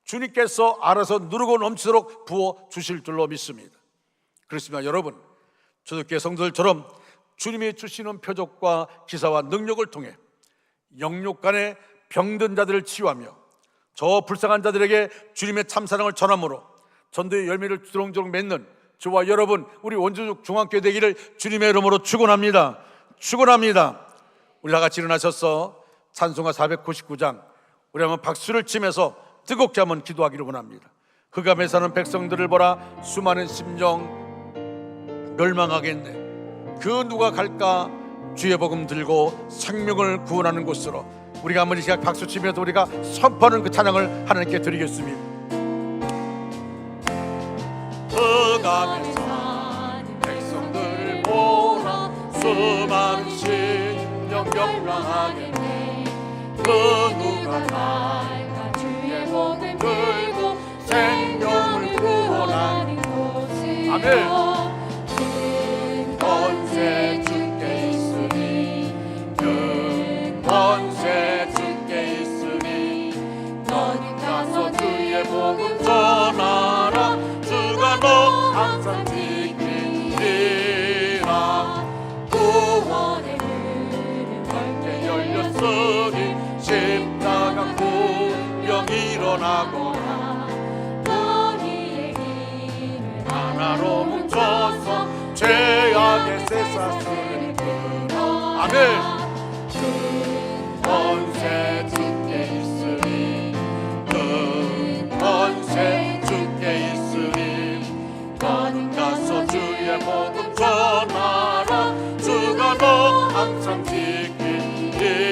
주님께서 알아서 누르고 넘치도록 부어 주실 줄로 믿습니다. 그렇습니다. 여러분, 초대교회 성도들처럼 주님이 주시는 표적과 기사와 능력을 통해 영육간의 병든 자들을 치유하며 저 불쌍한 자들에게 주님의 참사랑을 전함으로 전도의 열매를 주렁주렁 맺는 저와 여러분, 우리 원주족 중앙교회 되기를 주님의 이름으로 축원합니다. 축원합니다. 우리 다 같이 일어나셔서 찬송가 499장 우리 한번 박수를 치면서 뜨겁게 한번 기도하기를 원합니다. 흑암에 사는 백성들을 보라, 수많은 심령 멸망하겠네. 그 누가 갈까? 주의 복음 들고 생명을 구원하는 곳으로. 우리가 한번 이 시각 박수 치면서 우리가 선포하는 그 찬양을 하나님께 드리겠습니다. 흑암에 사는 백성들을 보라, 수많은 심령 멸망하겠네. 그 누가 갈까? 주의 복음 들고 생명을 구원하는 곳으로. 아멘. 큰 권세 주께 있으니, 큰 권세 주께 있으니, 너는 가서 주의 복음 전하라. 주가 너 항상 지키리라. 구원의 문은 넓게 열렸으니 십자가 구명 일어나거라. 너희의 힘을 하나로 뭉쳐서 죄악의 쇠사슬을 끊어. 아멘. 큰 권세 주께 있으니, 큰 권세 주께 있으니, 너는 가서 주의 복음 전하라. 주가 너 항상 지키리라.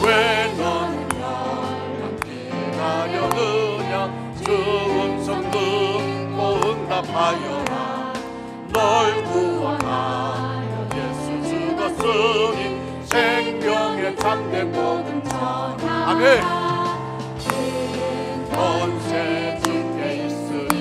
왜 너는 연락하려느냐? 주 음성 듣고 응답하여라. 널 구원하여 예수 죽었으니 생명의 참된 복음 전하라. 아멘. 큰 권세 주께 있으니,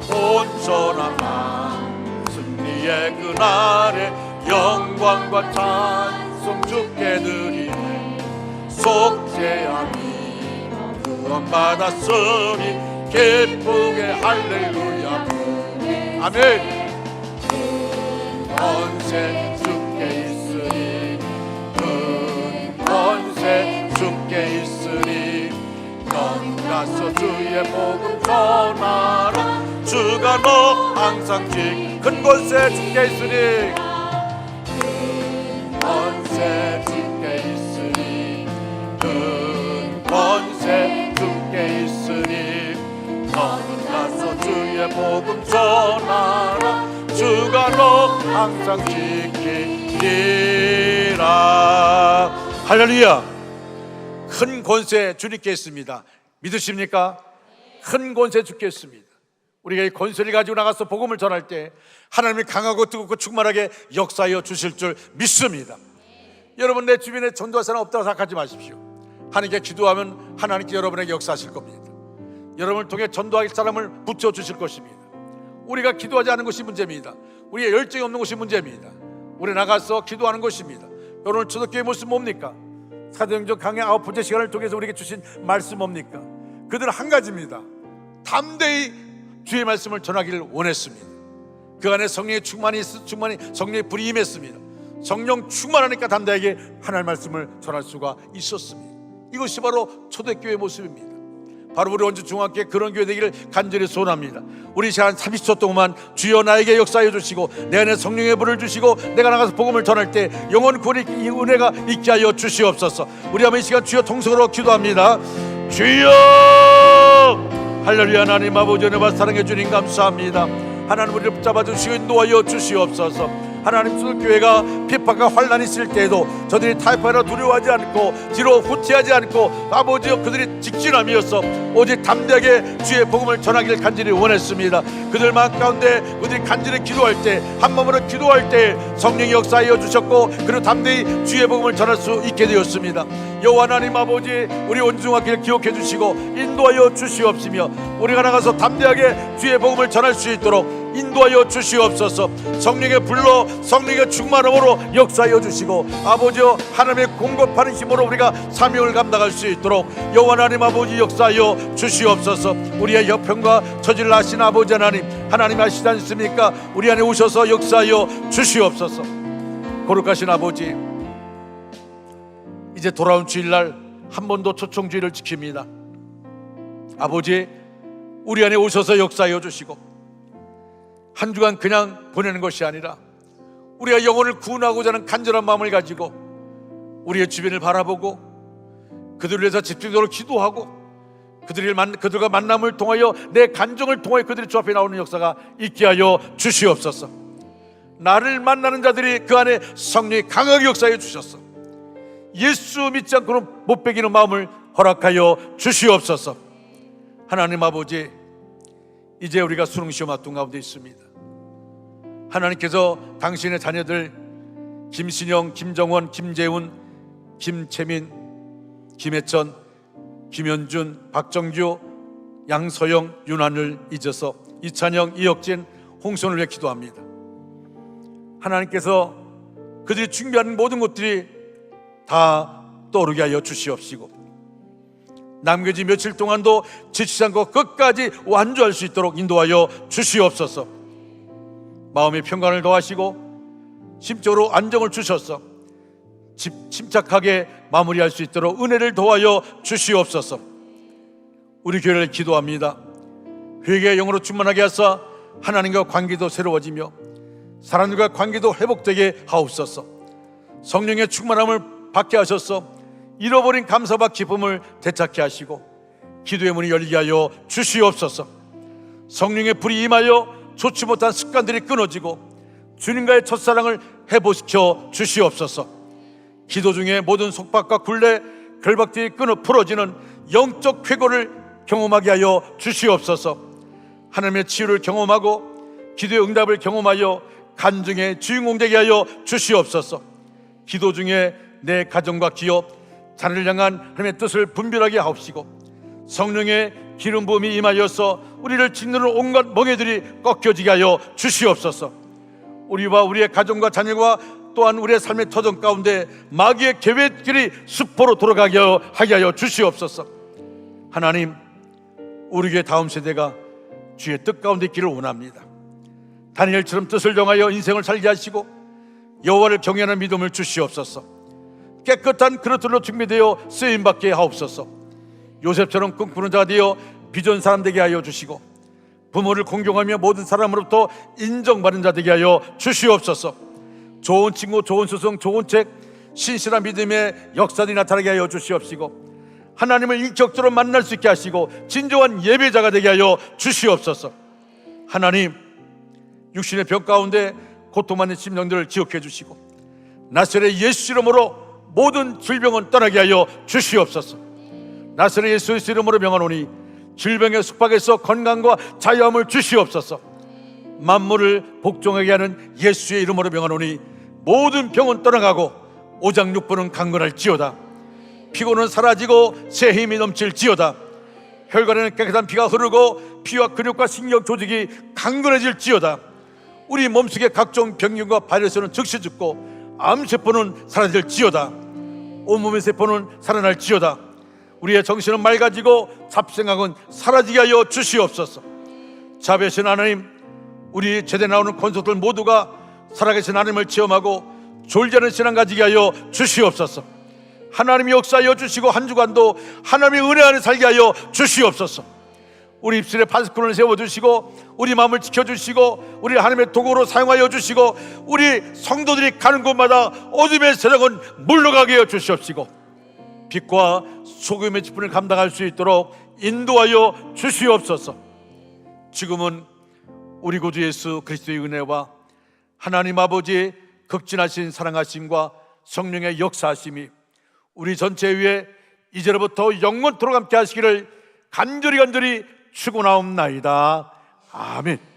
온전한 승리의 그날에 영광과 찬송 주께 드리네. 속죄함이 구원받았으니 기쁘게 할렐루야. 아멘. 권세 주께 있으니 큰 권세 주께 있으니 너는 가서 주의 복음 전하라. 주가 너 항상 큰 권세 주께 있으니 큰 권세 주께 있으니 큰 권세 주께 있으니 너는 가서 주의 복음 전하라. 주가 너 항상 지키리라. 할렐루야. 큰 권세 주님께 있습니다. 믿으십니까? 큰 권세 주께 있습니다. 우리가 이 권세를 가지고 나가서 복음을 전할 때 하나님이 강하고 뜨겁고 충만하게 역사하여 주실 줄 믿습니다. 여러분, 내 주변에 전도할 사람 없다고 생각하지 마십시오. 하나님께 기도하면 하나님께 여러분에게 역사하실 겁니다. 여러분을 통해 전도할 사람을 붙여주실 것입니다. 우리가 기도하지 않은 것이 문제입니다. 우리의 열정이 없는 것이 문제입니다. 우리 나가서 기도하는 것입니다. 여러분, 초대교회의 모습 뭡니까? 사도행전 강의 9번째 시간을 통해서 우리에게 주신 말씀 뭡니까? 그들은 한 가지입니다. 담대히 주의 말씀을 전하기를 원했습니다. 그 안에 성령의 충만히 성령의 불이 임했습니다. 성령 충만하니까 담대하게 하나님의 말씀을 전할 수가 있었습니다. 이것이 바로 초대교회의 모습입니다. 바로 우리 원주 중학교에 그런 교회 되기를 간절히 소원합니다. 우리 시간 30초 동안 주여 나에게 역사해 주시고 내 안에 성령의 불을 주시고 내가 나가서 복음을 전할 때 영원 구원의 이 은혜가 있게 하여 주시옵소서. 우리 한번 이 시간 주여 통성으로 기도합니다. 주여, 할렐루야. 하나님 아버지 은혜와 사랑해 주님 감사합니다. 하나님 우리를 붙잡아 주시고 인도하여 주시옵소서. 하나님, 초대교회가 핍박과 환난이 있을 때에도 저들이 타협하라 두려워하지 않고 뒤로 후퇴하지 않고 아버지여 그들이 직진함이었어 오직 담대하게 주의 복음을 전하기를 간절히 원했습니다. 그들 마음 가운데 그들이 간절히 기도할 때, 한 마음으로 기도할 때 성령이 역사하여 주셨고 그리고 담대히 주의 복음을 전할 수 있게 되었습니다. 여호와 하나님 아버지, 우리 원중학교를 기억해 주시고 인도하여 주시옵시며 우리가 나가서 담대하게 주의 복음을 전할 수 있도록 인도하여 주시옵소서. 성령의 불로 성령의 충만함으로 역사하여 주시고 아버지여 하나님의 공급하는 힘으로 우리가 사명을 감당할 수 있도록 여호와 하나님 아버지 역사하여 주시옵소서. 우리의 여편과 처지를 아신 아버지 하나님 아시지 않습니까? 우리 안에 오셔서 역사하여 주시옵소서. 거룩하신 아버지, 이제 돌아온 주일날 한 번 더 초청주의를 지킵니다. 아버지, 우리 안에 오셔서 역사하여 주시고 한 주간 그냥 보내는 것이 아니라 우리가 영혼을 구원하고자 하는 간절한 마음을 가지고 우리의 주변을 바라보고 그들을 위해서 집중적으로 기도하고 그들과 만남을 통하여 내 간정을 통하여 그들이 주 앞에 나오는 역사가 있게 하여 주시옵소서. 나를 만나는 자들이 그 안에 성령이 강하게 역사해 주셨어. 예수 믿지 않고는 못 배기는 마음을 허락하여 주시옵소서. 하나님 아버지, 이제 우리가 수능시험 앞둔 가운데 있습니다. 하나님께서 당신의 자녀들 김신영, 김정원, 김재훈, 김채민, 김혜천, 김현준, 박정규, 양서영, 윤한을 잊어서 이찬영, 이혁진, 홍선을 위해 기도합니다. 하나님께서 그들이 준비하는 모든 것들이 다 떠오르게 하여 주시옵시고 남겨진 며칠 동안도 지치지 않고 끝까지 완주할 수 있도록 인도하여 주시옵소서. 마음의 평강을 더하시고 심적으로 안정을 주셔서 침착하게 마무리할 수 있도록 은혜를 더하여 주시옵소서. 우리 교회를 기도합니다. 회개의 영으로 충만하게 하사 하나님과 관계도 새로워지며 사람들과 관계도 회복되게 하옵소서. 성령의 충만함을 받게 하셔서 잃어버린 감사와 기쁨을 되찾게 하시고 기도의 문이 열리게 하여 주시옵소서. 성령의 불이 임하여 좋지 못한 습관들이 끊어지고 주님과의 첫사랑을 회복시켜 주시옵소서. 기도 중에 모든 속박과 굴레, 결박들이 풀어지는 영적 쾌거를 경험하게 하여 주시옵소서. 하나님의 치유를 경험하고 기도의 응답을 경험하여 간증의 주인공 되게 하여 주시옵소서. 기도 중에 내 가정과 기업, 자녀를 향한 하나님의 뜻을 분별하게 하옵시고 성령의 기름 부음이 임하여서 우리를 짓누르는 온갖 멍에들이 꺾여지게 하여 주시옵소서. 우리와 우리의 가정과 자녀와 또한 우리의 삶의 터전 가운데 마귀의 계획들이 수포로 돌아가게 하여 주시옵소서. 하나님, 우리 교회 다음 세대가 주의 뜻 가운데 있기를 원합니다. 다니엘처럼 뜻을 정하여 인생을 살게 하시고 여호와를 경외하는 믿음을 주시옵소서. 깨끗한 그릇들로 준비되어 쓰임받게 하옵소서. 요셉처럼 꿈꾸는 자가 되어 비전 사람 되게 하여 주시고 부모를 공경하며 모든 사람으로부터 인정받는 자 되게 하여 주시옵소서. 좋은 친구, 좋은 스승, 좋은 책, 신실한 믿음의 역사들이 나타나게 하여 주시옵시고 하나님을 인격적으로 만날 수 있게 하시고 진정한 예배자가 되게 하여 주시옵소서. 하나님, 육신의 병 가운데 고통받는 심령들을 기억해 주시고 나사렛 예수 이름으로 모든 질병은 떠나게 하여 주시옵소서. 나사렛 예수 이름으로 명하노니 질병의 숙박에서 건강과 자유함을 주시옵소서. 만물을 복종하게 하는 예수의 이름으로 명하노니 모든 병은 떠나가고 오장육부는 강건할지어다. 피곤은 사라지고 새 힘이 넘칠지어다. 혈관에는 깨끗한 피가 흐르고 피와 근육과 신경 조직이 강건해질지어다. 우리 몸속의 각종 병균과 바이러스는 즉시 죽고 암세포는 사라질지어다. 온몸의 세포는 살아날지어다. 우리의 정신은 맑아지고 잡생각은 사라지게 하여 주시옵소서. 자비하신 하나님, 우리 제대 나오는 콘서트들 모두가 살아계신 하나님을 체험하고 졸지 않은 신앙 가지게 하여 주시옵소서. 하나님이 역사하여 주시고 한 주간도 하나님의 은혜 안에 살게 하여 주시옵소서. 우리 입술에 파스콘을 세워주시고 우리 마음을 지켜주시고 우리 하나님의 도구로 사용하여 주시고 우리 성도들이 가는 곳마다 어둠의 세력은 물러가게 하여 주시옵시고 빛과 소금의 지분을 감당할 수 있도록 인도하여 주시옵소서. 지금은 우리 구주 예수 그리스도의 은혜와 하나님 아버지의 극진하신 사랑하심과 성령의 역사하심이 우리 전체 위에 이제로부터 영원토록 함께 하시기를 간절히 축원하옵나이다. 아멘.